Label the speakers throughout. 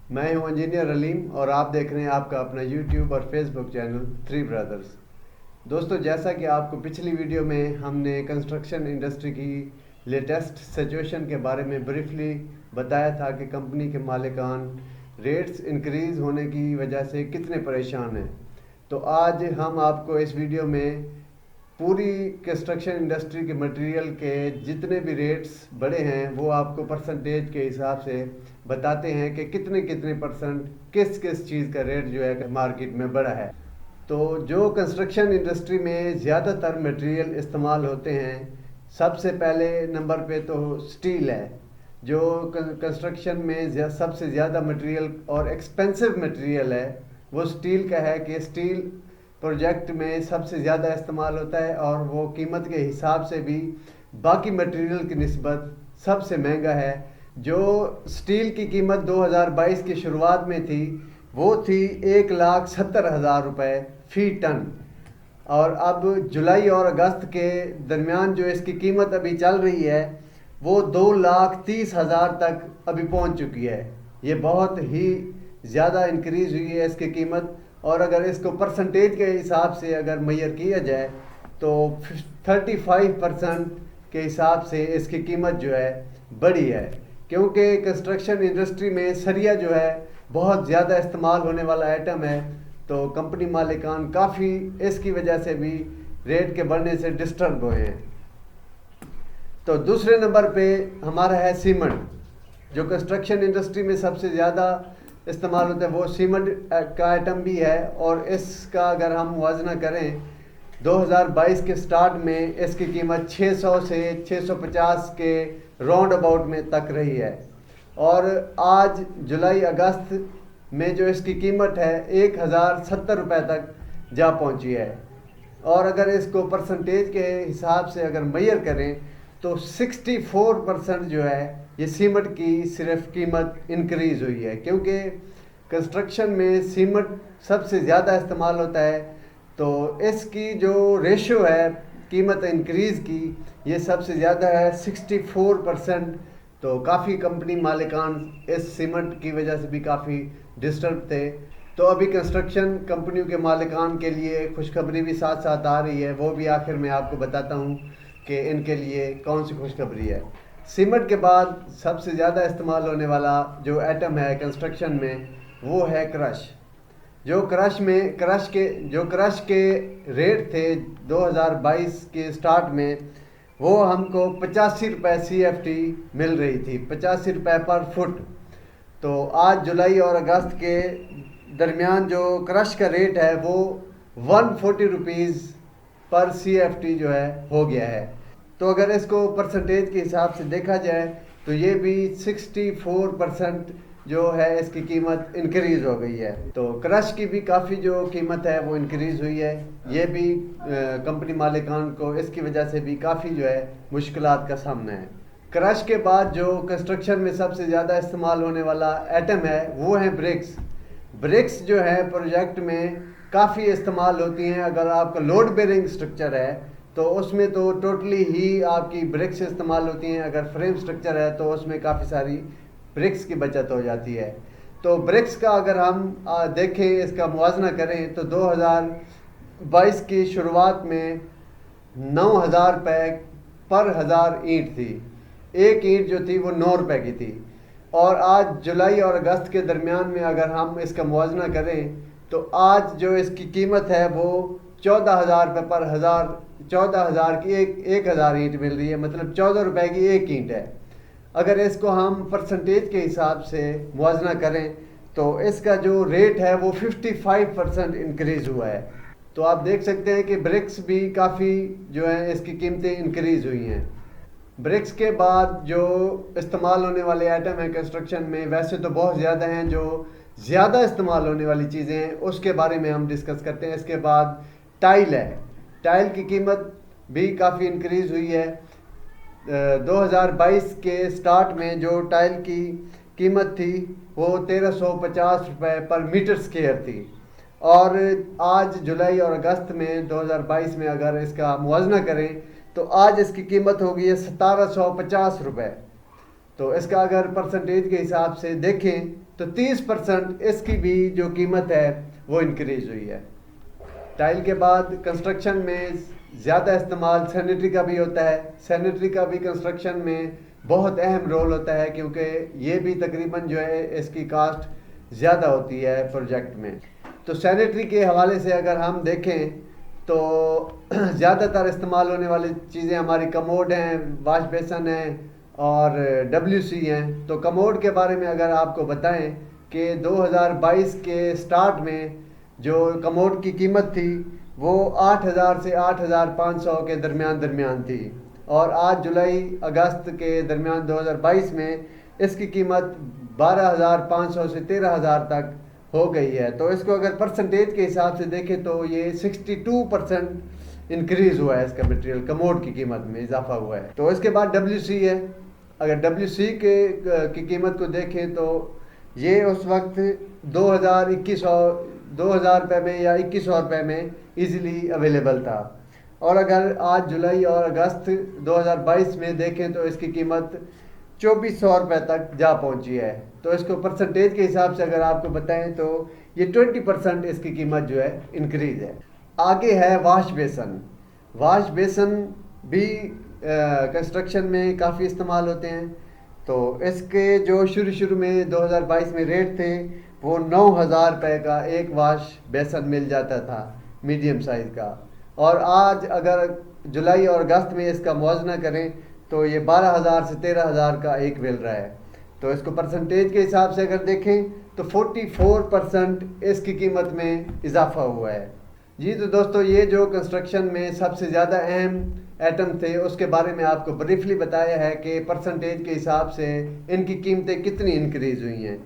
Speaker 1: मैं हूं इंजीनियर अलीम और आप देख रहे हैं आपका अपना यूट्यूब और फेसबुक चैनल थ्री ब्रदर्स। दोस्तों, जैसा कि आपको पिछली वीडियो में हमने कंस्ट्रक्शन इंडस्ट्री की लेटेस्ट सिचुएशन के बारे में ब्रीफली बताया था कि कंपनी के मालिकान रेट्स इंक्रीज़ होने की वजह से कितने परेशान हैं। तो आज हम आपको इस वीडियो में पूरी कंस्ट्रक्शन इंडस्ट्री के मटेरियल के जितने भी रेट्स बढ़े हैं वो आपको परसेंटेज के हिसाब से बताते हैं कि कितने कितने परसेंट किस किस चीज़ का रेट जो है मार्केट में बढ़ा है। तो जो कंस्ट्रक्शन इंडस्ट्री में ज़्यादातर मटेरियल इस्तेमाल होते हैं, सबसे पहले नंबर पे तो स्टील है। जो कंस्ट्रक्शन में सबसे ज़्यादा मटेरियल और एक्सपेंसिव मटेरियल है वो स्टील का है कि स्टील प्रोजेक्ट में सबसे ज़्यादा इस्तेमाल होता है और वो कीमत के हिसाब से भी बाकी मटेरियल की निस्बत सबसे महंगा है। जो स्टील की कीमत 2022 की शुरुआत में थी वो थी 1,70,000 रुपये फ़ी टन, और अब जुलाई और अगस्त के दरमियान जो इसकी कीमत अभी चल रही है वो 2,30,000 तक अभी पहुंच चुकी है। ये बहुत ही ज़्यादा इंक्रीज़ हुई है इसकी कीमत, और अगर इसको परसेंटेज के हिसाब से अगर मेजर किया जाए तो 35% के हिसाब से इसकी कीमत जो है बढ़ी है, क्योंकि कंस्ट्रक्शन इंडस्ट्री में सरिया जो है बहुत ज़्यादा इस्तेमाल होने वाला आइटम है। तो कंपनी मालिकान काफ़ी इसकी वजह से भी रेट के बढ़ने से डिस्टर्ब हुए हैं। तो दूसरे नंबर पे हमारा है सीमेंट। जो कंस्ट्रक्शन इंडस्ट्री में सबसे ज़्यादा इस्तेमाल होता है वो सीमेंट का आइटम भी है, और इसका अगर हम मुवाजना करें 2022 के स्टार्ट में इसकी कीमत 600 से 650 के राउंड अबाउट में तक रही है, और आज जुलाई अगस्त में जो इसकी कीमत है 1,070 रुपये तक जा पहुंची है। और अगर इसको परसेंटेज के हिसाब से अगर मेजर करें तो 64% जो है ये सीमेंट की सिर्फ कीमत इंक्रीज़ हुई है, क्योंकि कंस्ट्रक्शन में सीमेंट सबसे ज़्यादा इस्तेमाल होता है। तो इसकी जो रेशो है कीमत इंक्रीज़ की ये सबसे ज़्यादा है 64%। तो काफ़ी कंपनी मालिकान इस सीमेंट की वजह से भी काफ़ी डिस्टर्ब थे। तो अभी कंस्ट्रक्शन कंपनियों के मालिकान के लिए खुशखबरी भी साथ साथ आ रही है, वो भी आखिर में आपको बताता हूँ कि इनके लिए कौन सी खुशखबरी है। सीमेंट के बाद सबसे ज़्यादा इस्तेमाल होने वाला जो आइटम है कंस्ट्रक्शन में वो है क्रश। जो क्रश के रेट थे 2022 के स्टार्ट में वो हमको 85 रुपये CFT मिल रही थी, 85 रुपये पर फुट। तो आज जुलाई और अगस्त के दरमियान जो क्रश का रेट है वो 140 रुपीज़ पर CFT जो है हो गया है। तो अगर इसको परसेंटेज के हिसाब से देखा जाए तो ये भी 64% जो है इसकी कीमत इंक्रीज़ हो गई है। तो क्रश की भी काफ़ी जो कीमत है वो इंक्रीज़ हुई है। ये भी कंपनी मालिकान को इसकी वजह से भी काफ़ी जो है मुश्किलात का सामना है। क्रश के बाद जो कंस्ट्रक्शन में सबसे ज़्यादा इस्तेमाल होने वाला आइटम है वो है ब्रिक्स। ब्रिक्स जो है प्रोजेक्ट में काफ़ी इस्तेमाल होती हैं। अगर आपका लोड बेरिंग स्ट्रक्चर है तो उसमें तो टोटली ही आपकी ब्रिक्स इस्तेमाल होती हैं। अगर फ्रेम स्ट्रक्चर है तो उसमें काफ़ी सारी ब्रिक्स की बचत हो जाती है। तो ब्रिक्स का अगर हम देखें, इसका मुवाजना करें तो 2022 की शुरुआत में 9,000 रुपये पर हज़ार ईंट थी। एक ईंट जो थी वो 9 रुपये की थी, और आज जुलाई और अगस्त के दरमियान में अगर हम इसका मुवाजना करें तो आज जो इसकी कीमत है वो 14,000 रुपये पर हज़ार, 14,000 की एक हज़ार ईंट मिल रही है, मतलब 14 रुपये की एक ईंट है। अगर इसको हम परसेंटेज के हिसाब से मुवाजना करें तो इसका जो रेट है वो 55% इंक्रीज़ हुआ है। तो आप देख सकते हैं कि ब्रिक्स भी काफ़ी जो है इसकी कीमतें इंक्रीज़ हुई हैं। ब्रिक्स के बाद जो इस्तेमाल होने वाले आइटम हैं कंस्ट्रक्शन में, वैसे तो बहुत ज़्यादा हैं, जो ज़्यादा इस्तेमाल होने वाली चीज़ें हैं उसके बारे में हम डिस्कस करते हैं। इसके बाद टाइल है। टाइल की कीमत भी काफ़ी इंक्रीज़ हुई है। 2022 के स्टार्ट में जो टाइल की कीमत थी वो 1350 रुपये पर मीटर स्क्वायर थी, और आज जुलाई और अगस्त में 2022 में अगर इसका मुवाजना करें तो आज इसकी कीमत हो गई है 1750 रुपये। तो इसका अगर परसेंटेज के हिसाब से देखें तो 30% इसकी भी जो कीमत है वो इंक्रीज़ हुई है। टाइल के बाद कंस्ट्रक्शन में ज़्यादा इस्तेमाल सैनिटरी का भी होता है। सैनिटरी का भी कंस्ट्रक्शन में बहुत अहम रोल होता है, क्योंकि ये भी तकरीबन जो है इसकी कास्ट ज़्यादा होती है प्रोजेक्ट में। तो सैनिटरी के हवाले से अगर हम देखें तो ज़्यादातर इस्तेमाल होने वाली चीज़ें हमारी कमोड हैं, वाश बेसन हैं और WC हैं। तो कमोड के बारे में अगर आपको बताएं कि 2022 के स्टार्ट में जो कमोड की कीमत थी वो 8,000 से 8,500 के दरमियान थी, और आज जुलाई अगस्त के दरमियान 2022 में इसकी कीमत 12,500 से 13,000 तक हो गई है। तो इसको अगर परसेंटेज के हिसाब से देखें तो ये 62% इंक्रीज़ हुआ है, इसका मटेरियल कमोड की कीमत में इजाफा हुआ है। तो इसके बाद WC है। अगर WC की कीमत को देखें तो ये उस वक्त 2,000 रुपये में या 2,100 रुपये में ईज़िली अवेलेबल था, और अगर आज जुलाई और अगस्त 2022 में देखें तो इसकी कीमत 2,400 रुपये तक जा पहुंची है। तो इसको परसेंटेज के हिसाब से अगर आपको बताएं तो ये 20% इसकी कीमत जो है इंक्रीज़ है। आगे है वाश बेसन। वाश बेसन भी कंस्ट्रक्शन में काफ़ी इस्तेमाल होते हैं। तो इसके जो शुरू में 2022 में रेट थे वो 9,000 रुपये का एक वाश बेसन मिल जाता था, मीडियम साइज़ का, और आज अगर जुलाई और अगस्त में इसका मुआवजा करें तो ये 12,000 से 13,000 का एक मिल रहा है। तो इसको परसेंटेज के हिसाब से अगर देखें तो 44% इसकी कीमत में इजाफा हुआ है। जी तो दोस्तों, ये जो कंस्ट्रक्शन में सबसे ज़्यादा अहम आइटम थे उसके बारे में आपको ब्रीफली बताया है कि परसेंटेज के हिसाब से इनकी कीमतें कितनी इंक्रीज़ हुई हैं।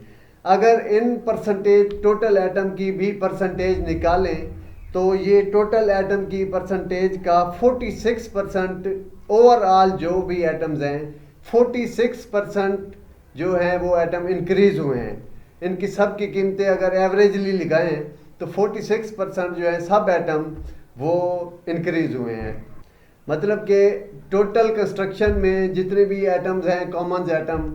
Speaker 1: अगर इन परसेंटेज टोटल आइटम की भी परसेंटेज निकालें तो ये टोटल आइटम की परसेंटेज का 46% ओवरऑल जो भी आइटम्स हैं 46% जो है वो आइटम इंक्रीज़ हुए हैं। इनकी सब की कीमतें अगर एवरेजली लगाएं तो 46% जो है सब आइटम वो इंक्रीज़ हुए हैं। मतलब कि टोटल कंस्ट्रक्शन में जितने भी आइटम्स हैं कॉमन आइटम,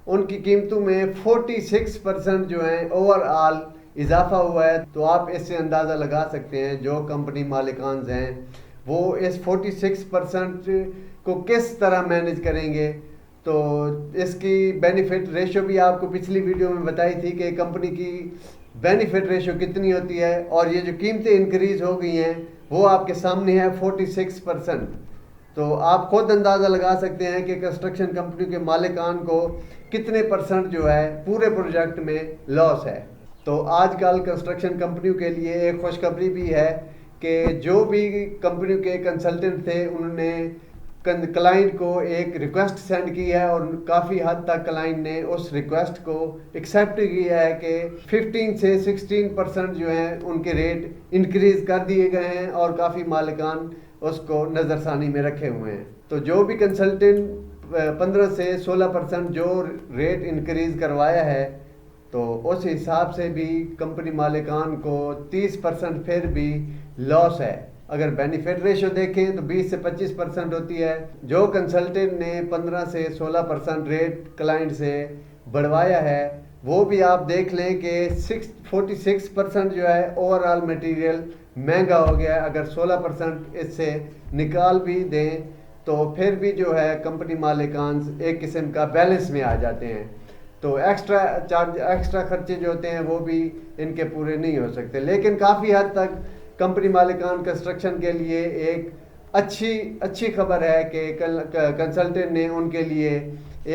Speaker 1: उनकी कीमतों में 46% जो है ओवरऑल इजाफा हुआ है। तो आप इससे अंदाज़ा लगा सकते हैं जो कंपनी मालिकान हैं वो इस 46% को किस तरह मैनेज करेंगे। तो इसकी बेनिफिट रेशो भी आपको पिछली वीडियो में बताई थी कि कंपनी की बेनिफिट रेशो कितनी होती है, और ये जो कीमतें इंक्रीज़ हो गई हैं वो आपके सामने है 46%। तो आप खुद अंदाज़ा लगा सकते हैं कि कंस्ट्रक्शन कंपनी के मालिकान को कितने % जो है पूरे प्रोजेक्ट में लॉस है। तो आजकल कंस्ट्रक्शन कंपनियों के लिए एक खुशखबरी भी है कि जो भी कंपनी के कंसल्टेंट थे उन्होंने क्लाइंट को एक रिक्वेस्ट सेंड की है, और काफ़ी हद तक क्लाइंट ने उस रिक्वेस्ट को एक्सेप्ट किया है कि 15 से 16% जो है उनके रेट इंक्रीज़ कर दिए गए हैं, और काफ़ी मालिकान उसको नज़रसानी में रखे हुए हैं। तो जो भी कंसल्टेंट 15 से 16% जो रेट इंक्रीज़ करवाया है तो उस हिसाब से भी कंपनी मालिकान को 30% फिर भी लॉस है। अगर बेनिफिट रेशो देखें तो 20 से 25% होती है। जो कंसल्टेंट ने 15 से 16% रेट क्लाइंट से बढ़वाया है वो भी आप देख लें कि 46% जो है ओवरऑल मटेरियल महंगा हो गया है। अगर 16% इससे निकाल भी दें तो फिर भी जो है कंपनी मालिकान एक किस्म का बैलेंस में आ जाते हैं। तो एक्स्ट्रा खर्चे जो होते हैं वो भी इनके पूरे नहीं हो सकते। लेकिन काफ़ी हद तक कंपनी मालिकान कंस्ट्रक्शन के लिए एक अच्छी खबर है कि कंसल्टेंट ने उनके लिए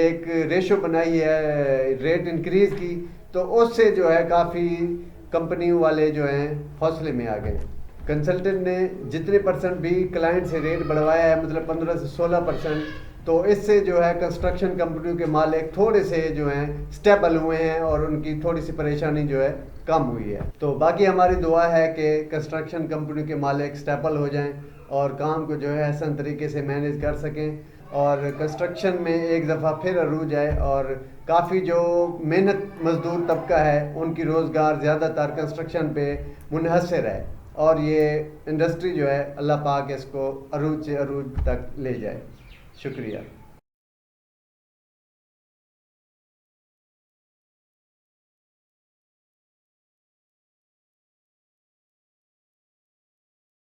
Speaker 1: एक रेशो बनाई है रेट इंक्रीज़ की, तो उससे जो है काफ़ी कंपनियों वाले जो हैं हौसले में आ गए। कंसल्टेंट ने जितने % भी क्लाइंट से रेट बढ़वाया है, मतलब 15 से 16%, तो इससे जो है कंस्ट्रक्शन कंपनियों के मालिक थोड़े से जो हैं स्टेबल हुए हैं और उनकी थोड़ी सी परेशानी जो है कम हुई है। तो बाकी हमारी दुआ है कि कंस्ट्रक्शन कंपनी के मालिक स्टेबल हो जाएं और काम को जो है आसान तरीके से मैनेज कर सकें, और कंस्ट्रक्शन में एक दफ़ा फिर अरूज आए, और काफ़ी जो मेहनत मजदूर तबका है उनकी रोज़गार ज़्यादातर कंस्ट्रक्शन पे मुनहसर है, और ये इंडस्ट्री जो है अल्लाह पाक इसको अरूज से अरूज तक ले जाए। शुक्रिया।